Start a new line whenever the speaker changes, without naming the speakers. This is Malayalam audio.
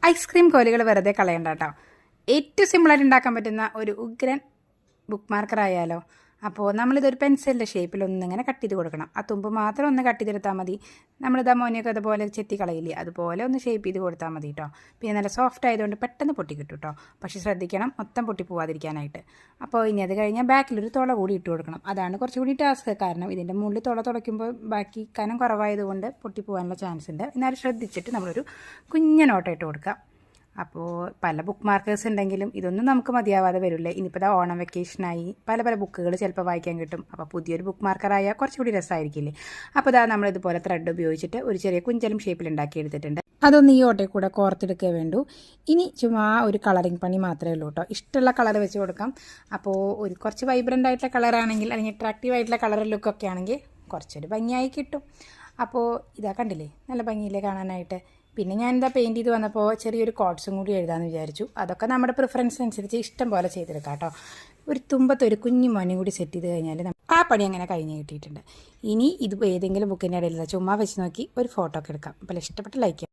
ഐസ്ക്രീം കോലുകൾ വെറുതെ കളയണ്ട കേട്ടോ. ഏറ്റവും സിമ്പിളായിട്ട് ഉണ്ടാക്കാൻ പറ്റുന്ന ഒരു ഉഗ്രൻ ബുക്ക് മാർക്കർ ആയാലോ. അപ്പോൾ നമ്മളിതൊരു പെൻസിലിൻ്റെ ഷേപ്പിൽ ഒന്നിങ്ങനെ കട്ട് ചെയ്ത് കൊടുക്കണം. ആ തുമ്പ് മാത്രം ഒന്ന് കട്ട് ചെയ്തെടുത്താൽ മതി. നമ്മളിതാ മോനെയൊക്കെ അതുപോലെ ചെത്തി കളയില്ലേ, അതുപോലെ ഒന്ന് ഷേപ്പ് ചെയ്ത് കൊടുത്താൽ മതി കേട്ടോ. പിന്നെ നല്ല സോഫ്റ്റ് ആയതുകൊണ്ട് പെട്ടെന്ന് പൊട്ടി കിട്ടും കേട്ടോ. പക്ഷേ ശ്രദ്ധിക്കണം മൊത്തം പൊട്ടി പോവാതിരിക്കാനായിട്ട്. അപ്പോൾ ഇനി അത് കഴിഞ്ഞാൽ ബാക്കിലൊരു തുള കൂടി ഇട്ട് കൊടുക്കണം. അതാണ് കുറച്ചുകൂടി ടാസ്ക്. കാരണം ഇതിൻ്റെ മുകളിൽ തുളയ്ക്കുമ്പോൾ ബാക്കി കനം കുറവായതുകൊണ്ട് പൊട്ടിപ്പോകാനുള്ള ചാൻസ് ഉണ്ട്. എന്നാലും ശ്രദ്ധിച്ചിട്ട് നമ്മളൊരു കുഞ്ഞനോട്ടം ഇട്ട് കൊടുക്കുക. അപ്പോൾ പല ബുക്ക് മാർക്കേഴ്സ് ഉണ്ടെങ്കിലും ഇതൊന്നും നമുക്ക് മതിയാവാതെ വരില്ലേ. ഇനിയിപ്പോൾ ഇതാ ഓണം വെക്കേഷനായി പല പല ബുക്കുകൾ ചിലപ്പോൾ വായിക്കാൻ കിട്ടും. അപ്പോൾ പുതിയൊരു ബുക്ക് മാർക്കറായാൽ കുറച്ചുകൂടി രസമായിരിക്കില്ലേ. അപ്പോൾ ഇതാ നമ്മളിതുപോലെ ത്രെഡ് ഉപയോഗിച്ചിട്ട് ഒരു ചെറിയ കുഞ്ചലും ഷേപ്പിൽ ഉണ്ടാക്കി എടുത്തിട്ടുണ്ട്. അതൊന്ന് ഈ ഓട്ടയിൽ കൂടെ കോർത്തെടുക്കുക വേണ്ടൂ. ഇനി ചുമ്മാ ഒരു കളറിങ് പണി മാത്രമേ ഉള്ളൂ കേട്ടോ. ഇഷ്ടമുള്ള കളർ വെച്ച് കൊടുക്കാം. അപ്പോൾ ഒരു കുറച്ച് വൈബ്രൻ്റ് ആയിട്ടുള്ള കളറാണെങ്കിൽ അല്ലെങ്കിൽ അട്രാക്റ്റീവ് ആയിട്ടുള്ള കളർ ലുക്കൊക്കെ ആണെങ്കിൽ കുറച്ചൊരു ഭംഗിയായി കിട്ടും. അപ്പോൾ ഇതാ കണ്ടില്ലേ, നല്ല ഭംഗിയില്ലേ കാണാനായിട്ട്. പിന്നെ ഞാൻ എന്താ പെയിൻറ്റ് ചെയ്ത് വന്നപ്പോൾ ചെറിയൊരു കോട്ട്സും കൂടി എഴുതാമെന്ന് വിചാരിച്ചു. അതൊക്കെ നമ്മുടെ പ്രിഫറൻസിനനുസരിച്ച് ഇഷ്ടം പോലെ ചെയ്തെടുക്കാം കേട്ടോ. ഒരു തുമ്പത്തൊരു കുഞ്ഞു മോനും കൂടി സെറ്റ് ചെയ്ത് കഴിഞ്ഞാൽ ആ പണി അങ്ങനെ കഴിഞ്ഞ് കിട്ടിയിട്ടുണ്ട്. ഇനി ഇത് ഏതെങ്കിലും ബുക്കിൻ്റെ ഇടയിലില്ല, ചുമ്മാ വെച്ച് നോക്കി ഒരു ഫോട്ടോ ഒക്കെ എടുക്കാം. അപ്പോൾ ഇഷ്ടപ്പെട്ട് ലൈക്ക് ചെയ്യാം.